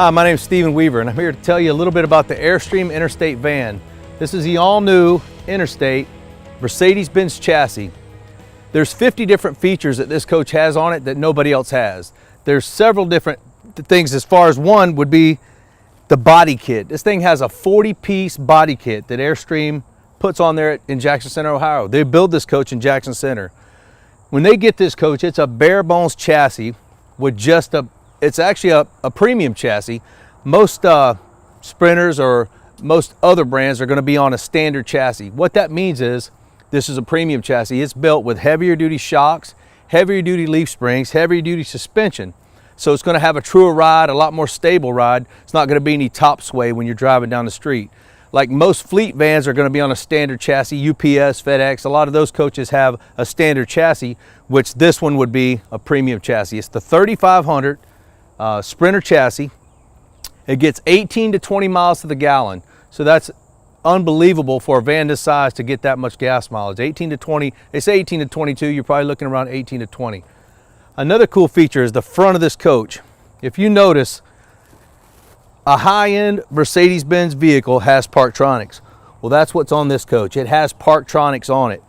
Hi, my name is Stephen Weaver and I'm here to tell you a little bit about the Airstream Interstate van. This is the all-new Interstate Mercedes-Benz chassis. There's 50 different features that this coach has on it that nobody else has. There's several different things. As far as one would be the body kit. This thing has a 40-piece body kit that Airstream puts on there in Jackson Center, Ohio. They build this coach in Jackson Center. When they get this coach, it's a bare bones chassis with just it's actually a premium chassis. Most Sprinters or most other brands are going to be on a standard chassis. What that means is this is a premium chassis. It's built with heavier duty shocks, heavier duty leaf springs, heavier duty suspension. So it's going to have a truer ride, a lot more stable ride. It's not going to be any top sway when you're driving down the street. Like most fleet vans are going to be on a standard chassis, UPS, FedEx, a lot of those coaches have a standard chassis, which this one would be a premium chassis. It's the 3500 Sprinter chassis. It gets 18 to 20 miles to the gallon. So that's unbelievable for a van this size to get that much gas mileage. 18 to 20, they say 18 to 22, you're probably looking around 18 to 20. Another cool feature is the front of this coach. If you notice, a high-end Mercedes-Benz vehicle has Parktronics. Well, that's what's on this coach. It has Parktronics on it.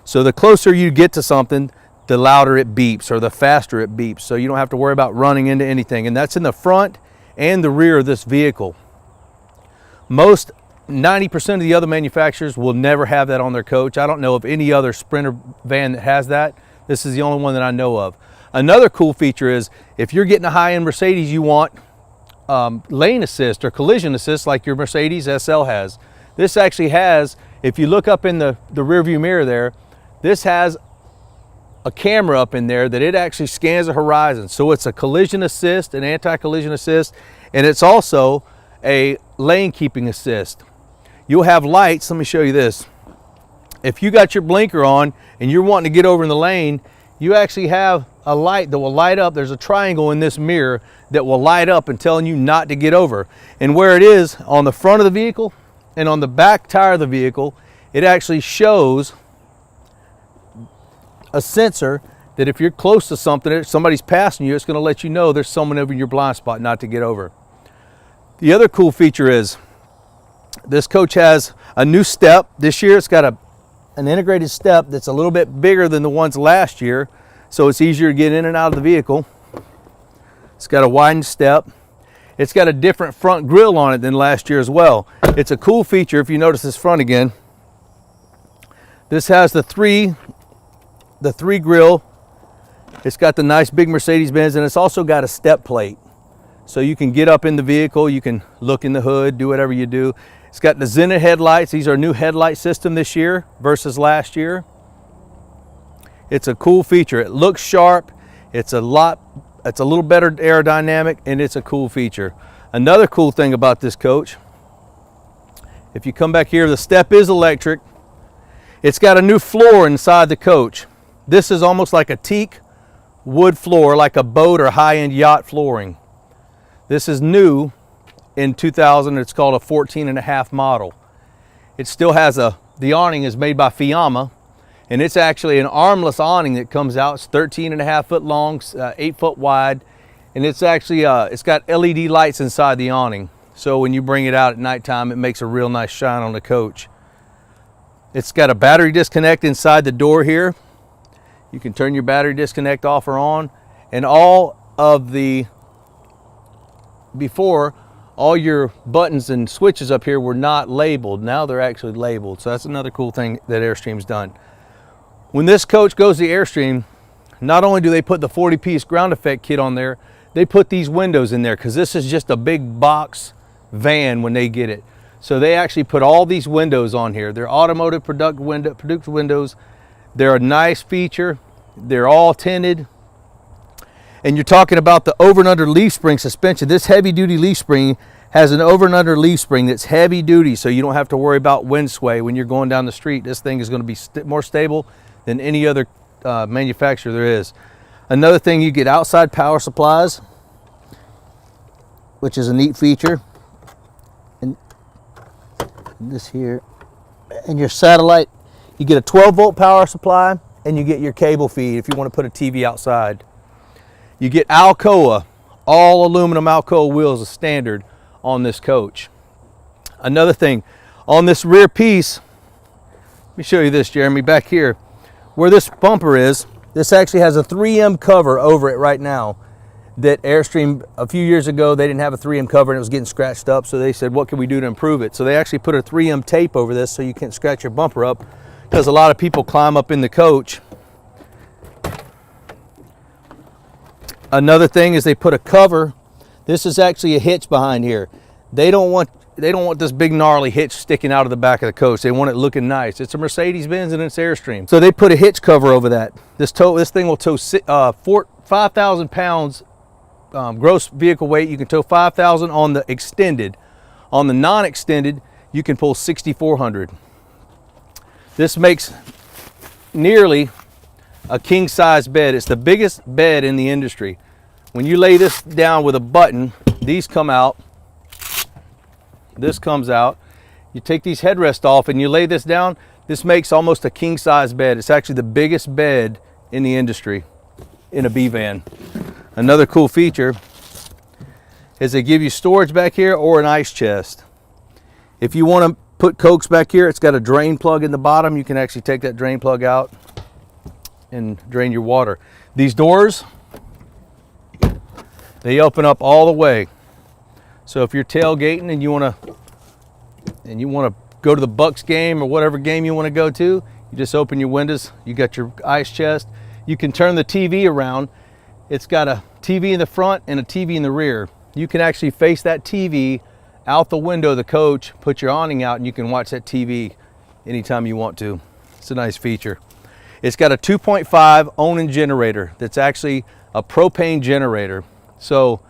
So the closer you get to something, the louder it beeps or the faster it beeps. So you don't have to worry about running into anything. And that's in the front and the rear of this vehicle. Most 90% of the other manufacturers will never have that on their coach. I don't know of any other Sprinter van that has that. This is the only one that I know of. Another cool feature is if you're getting a high-end Mercedes, you want lane assist or collision assist like your Mercedes SL has. This actually has, if you look up in the rear view mirror there, this has a camera up in there that it actually scans the horizon. So it's a collision assist, an anti-collision assist, and it's also a lane keeping assist. You'll have lights. Let me show you this. If you got your blinker on and you're wanting to get over in the lane, you actually have a light that will light up. There's a triangle in this mirror that will light up and telling you not to get over. And where it is on the front of the vehicle and on the back tire of the vehicle, it actually shows a sensor that if you're close to something, if somebody's passing you, it's going to let you know there's someone over in your blind spot not to get over. The other cool feature is this coach has a new step. This year it's got an integrated step that's a little bit bigger than the ones last year, so it's easier to get in and out of the vehicle. It's got a widened step. It's got a different front grille on it than last year as well. It's a cool feature. If you notice this front again, this has the three grille. It's got the nice big Mercedes-Benz, and it's also got a step plate. So you can get up in the vehicle, you can look in the hood, do whatever you do. It's got the Zenith headlights. These are a new headlight system this year versus last year. It's a cool feature. It looks sharp. It's a little better aerodynamic, and it's a cool feature. Another cool thing about this coach, if you come back here, the step is electric. It's got a new floor inside the coach. This is almost like a teak wood floor, like a boat or high-end yacht flooring. This is new in 2000. It's called a 14.5 model. It still has the awning is made by Fiamma, and it's actually an armless awning that comes out. It's 13.5 foot long, 8 foot wide, and it's actually it's got LED lights inside the awning. So when you bring it out at nighttime, it makes a real nice shine on the coach. It's got a battery disconnect inside the door here. You can turn your battery disconnect off or on, and all your buttons and switches up here were not labeled. Now they're actually labeled. So that's another cool thing that Airstream's done. When this coach goes to Airstream, not only do they put the 40-piece ground effect kit on there, they put these windows in there because this is just a big box van when they get it. So they actually put all these windows on here. They're automotive produced windows. They're a nice feature. They're all tinted. And you're talking about the over and under leaf spring suspension. This heavy duty leaf spring has an over and under leaf spring that's heavy duty, so you don't have to worry about wind sway when you're going down the street. This thing is going to be more stable than any other manufacturer there is. Another thing, you get outside power supplies, which is a neat feature. And this here, and your satellite, you get a 12-volt power supply, and you get your cable feed if you want to put a TV outside. You get Alcoa All aluminum Alcoa wheels is standard on this coach. Another thing, on this rear piece, let me show you this, Jeremy, back here. Where this bumper is, this actually has a 3M cover over it right now. That Airstream, a few years ago, they didn't have a 3M cover and it was getting scratched up, so they said, what can we do to improve it? So they actually put a 3M tape over this so you can't scratch your bumper up, because a lot of people climb up in the coach. Another thing is they put a cover. This is actually a hitch behind here. They don't want this big gnarly hitch sticking out of the back of the coach. They want it looking nice. It's a Mercedes-Benz and it's Airstream. So they put a hitch cover over that. This thing will tow 5,000 pounds gross vehicle weight. You can tow 5,000 on the extended. On the non-extended, you can pull 6,400. This makes nearly a king size bed. It's the biggest bed in the industry. When you lay this down with a button, these come out. This comes out. You take these headrests off and you lay this down. This makes almost a king size bed. It's actually the biggest bed in the industry in a B van. Another cool feature is they give you storage back here or an ice chest. If you want to put Cokes back here, it's got a drain plug in the bottom. You can actually take that drain plug out and drain your water. These doors, they open up all the way. So if you're tailgating and you want to go to the Bucks game or whatever game you want to go to, you just open your windows. You got your ice chest. You can turn the TV around. It's got a TV in the front and a TV in the rear. You can actually face that TV out the window of the coach, put your awning out, and you can watch that TV anytime you want to. It's a nice feature. It's got a 2.5 Onan generator that's actually a propane generator. So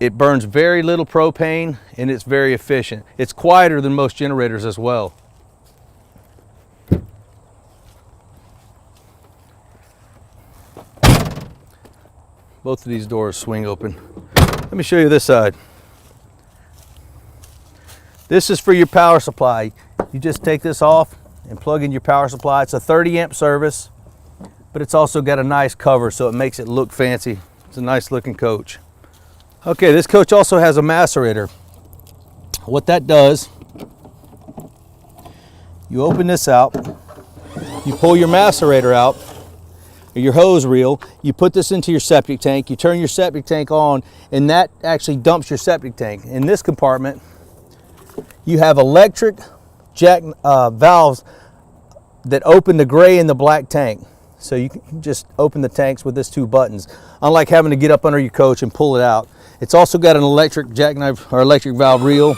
it burns very little propane and it's very efficient. It's quieter than most generators as well. Both of these doors swing open. Let me show you this side. This is for your power supply. You just take this off and plug in your power supply. It's a 30 amp service, but it's also got a nice cover so it makes it look fancy. It's a nice looking coach. Okay, this coach also has a macerator. What that does, you open this out, you pull your macerator out, or your hose reel, you put this into your septic tank, you turn your septic tank on, and that actually dumps your septic tank. In this compartment, you have electric jack valves that open the gray and the black tank. So you can just open the tanks with these two buttons, unlike having to get up under your coach and pull it out. It's also got an electric jackknife or electric valve reel.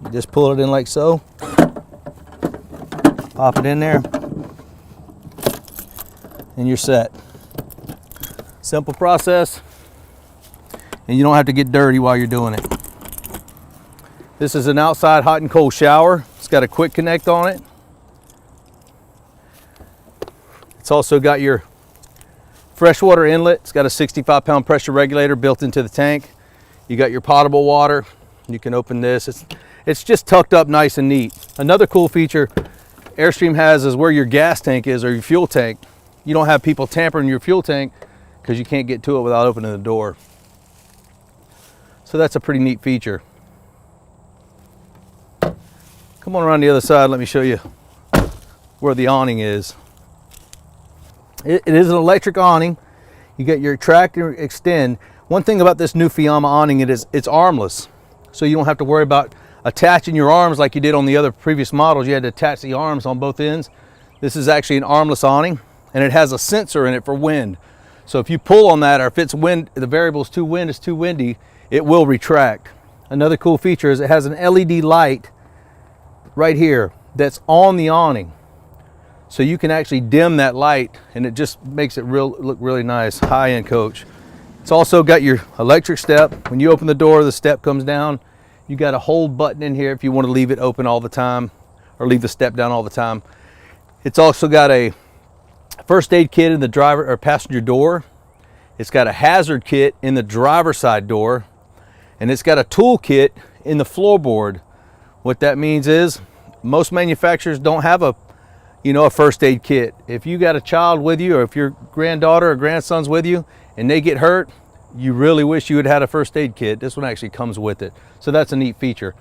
You just pull it in like so, pop it in there, and you're set. Simple process, and you don't have to get dirty while you're doing it. This is an outside hot and cold shower. It's got a quick connect on it. It's also got your freshwater inlet. It's got a 65-pound pressure regulator built into the tank. You got your potable water. You can open this. It's just tucked up nice and neat. Another cool feature Airstream has is where your gas tank is, or your fuel tank. You don't have people tampering your fuel tank because you can't get to it without opening the door. So that's a pretty neat feature. Come on around the other side, let me show you where the awning is. It is an electric awning. You get your tractor extend. One thing about this new Fiamma awning, it's armless. So you don't have to worry about attaching your arms like you did on the other previous models. You had to attach the arms on both ends. This is actually an armless awning, and it has a sensor in it for wind. So if you pull on that, or if it's wind, the variable is too windy, it will retract. Another cool feature is it has an LED light right here that's on the awning. So you can actually dim that light, and it just makes it look really nice. High-end coach. It's also got your electric step. When you open the door, the step comes down. You got a hold button in here if you want to leave it open all the time or leave the step down all the time. It's also got a first aid kit in the driver or passenger door. It's got a hazard kit in the driver's side door, and it's got a tool kit in the floorboard. What that means is most manufacturers don't have a first aid kit. If you got a child with you, or if your granddaughter or grandson's with you and they get hurt, you really wish you had had a first aid kit, this one actually comes with it. So that's a neat feature.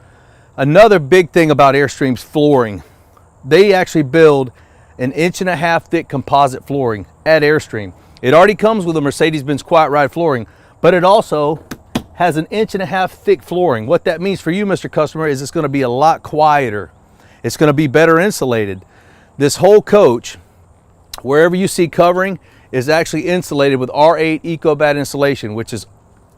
Another big thing about Airstream's flooring, they actually build an 1.5 inch thick composite flooring at Airstream. It already comes with a Mercedes-Benz Quiet Ride flooring, but it also has an 1.5 inch thick flooring. What that means for you, Mr. Customer, is it's going to be a lot quieter. It's going to be better insulated. This whole coach, wherever you see covering, is actually insulated with R8 EcoBat insulation, which is,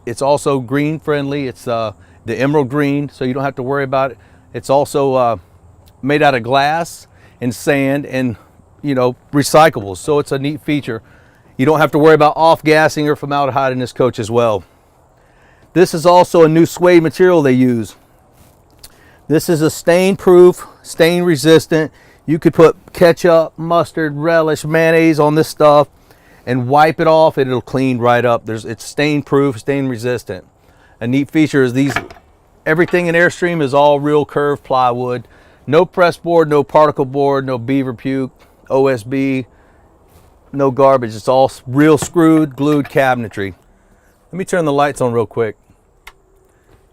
it's also green friendly. It's the emerald green, so you don't have to worry about it. It's also made out of glass and sand and, you know, recyclables. So it's a neat feature. You don't have to worry about off-gassing or formaldehyde in this coach as well. This is also a new suede material they use. This is a stain-proof, stain-resistant. You could put ketchup, mustard, relish, mayonnaise on this stuff and wipe it off, and it'll clean right up. It's stain-proof, stain-resistant. A neat feature is these, everything in Airstream is all real curved plywood. No press board, no particle board, no beaver puke, OSB, no garbage. It's all real screwed, glued cabinetry. Let me turn the lights on real quick.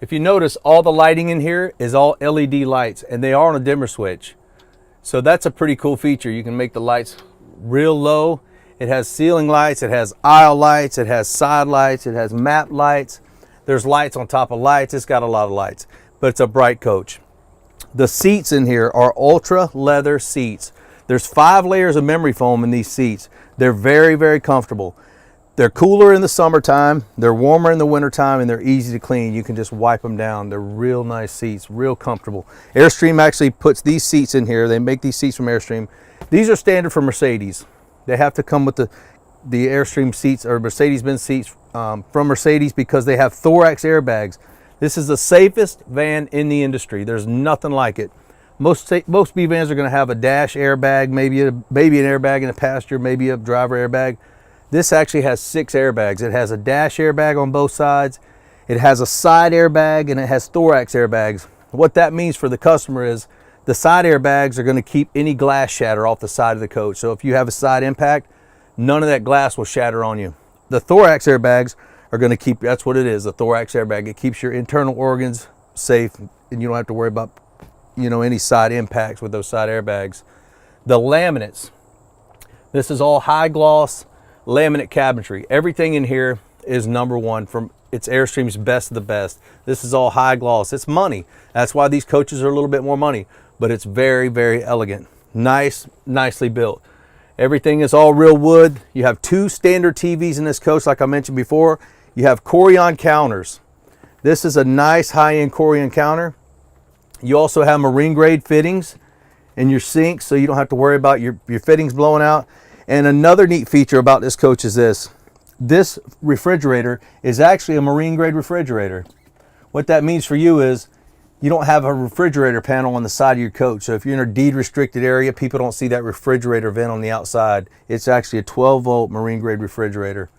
If you notice, all the lighting in here is all LED lights, and they are on a dimmer switch. So that's a pretty cool feature. You can make the lights real low. It has ceiling lights, it has aisle lights, it has side lights, it has map lights. There's lights on top of lights. It's got a lot of lights, but it's a bright coach. The seats in here are ultra leather seats. There's 5 layers of memory foam in these seats. They're very, very comfortable. They're cooler in the summertime, they're warmer in the wintertime, and they're easy to clean. You can just wipe them down. They're real nice seats, real comfortable. Airstream actually puts these seats in here. They make these seats from Airstream. These are standard for Mercedes. They have to come with the Airstream seats or Mercedes-Benz seats from Mercedes because they have thorax airbags. This is the safest van in the industry. There's nothing like it. Most B vans are going to have a dash airbag, maybe an airbag in the passenger, maybe a driver airbag. This actually has 6 airbags. It has a dash airbag on both sides. It has a side airbag, and it has thorax airbags. What that means for the customer is the side airbags are going to keep any glass shatter off the side of the coach. So if you have a side impact, none of that glass will shatter on you. The thorax airbags are going to keep, that's what it is, a thorax airbag. It keeps your internal organs safe, and you don't have to worry about, you know, any side impacts with those side airbags. The laminates, this is all high gloss laminate cabinetry. Everything in here is #1 from, it's Airstream's best of the best. This is all high gloss. It's money. That's why these coaches are a little bit more money, but it's very, very elegant. Nice, nicely built. Everything is all real wood. You have 2 standard TVs in this coach, like I mentioned before. You have Corian counters. This is a nice high-end Corian counter. You also have marine grade fittings in your sinks, so you don't have to worry about your fittings blowing out. And another neat feature about this coach is this refrigerator is actually a marine grade refrigerator. What that means for you is you don't have a refrigerator panel on the side of your coach. So if you're in a deed restricted area, people don't see that refrigerator vent on the outside. It's actually a 12-volt marine grade refrigerator.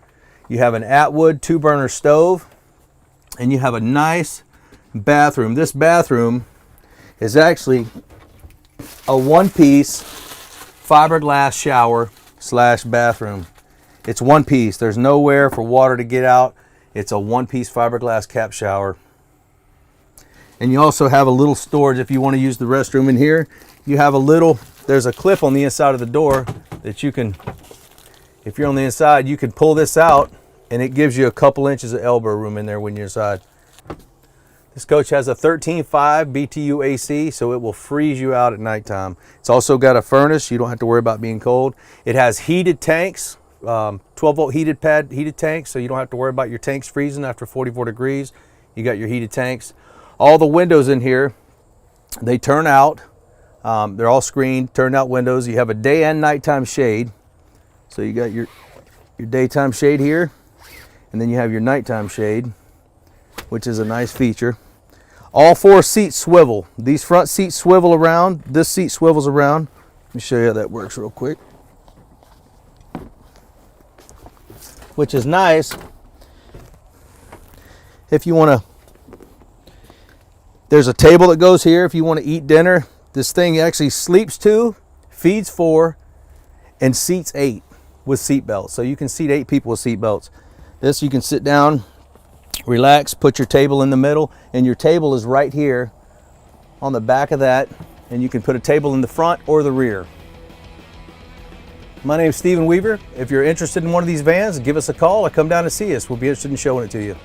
You have an Atwood 2-burner stove, and you have a nice bathroom. This bathroom is actually a 1-piece fiberglass shower / bathroom. It's 1 piece. There's nowhere for water to get out. It's a 1-piece fiberglass cap shower. And you also have a little storage if you want to use the restroom in here. You have a little, there's a clip on the inside of the door that you can, if you're on the inside, you can pull this out, and it gives you a couple inches of elbow room in there when you're inside. This coach has a 13.5 BTU AC, so it will freeze you out at nighttime. It's also got a furnace. You don't have to worry about being cold. It has heated tanks, 12-volt heated tanks, so you don't have to worry about your tanks freezing after 44 degrees. You got your heated tanks. All the windows in here, they turn out. They're all screened, turned out windows. You have a day and nighttime shade. So you got your daytime shade here, and then you have your nighttime shade, which is a nice feature. All 4 seats swivel. These front seats swivel around. This seat swivels around. Let me show you how that works real quick. Which is nice if you want to, there's a table that goes here if you want to eat dinner. This thing actually sleeps 2, feeds 4, and seats 8 with seat belts. So you can seat 8 people with seat belts. This you can sit down, relax, put your table in the middle, and your table is right here on the back of that, and you can put a table in the front or the rear. My name is Stephen Weaver. If you're interested in one of these vans, give us a call or come down and see us. We'll be interested in showing it to you.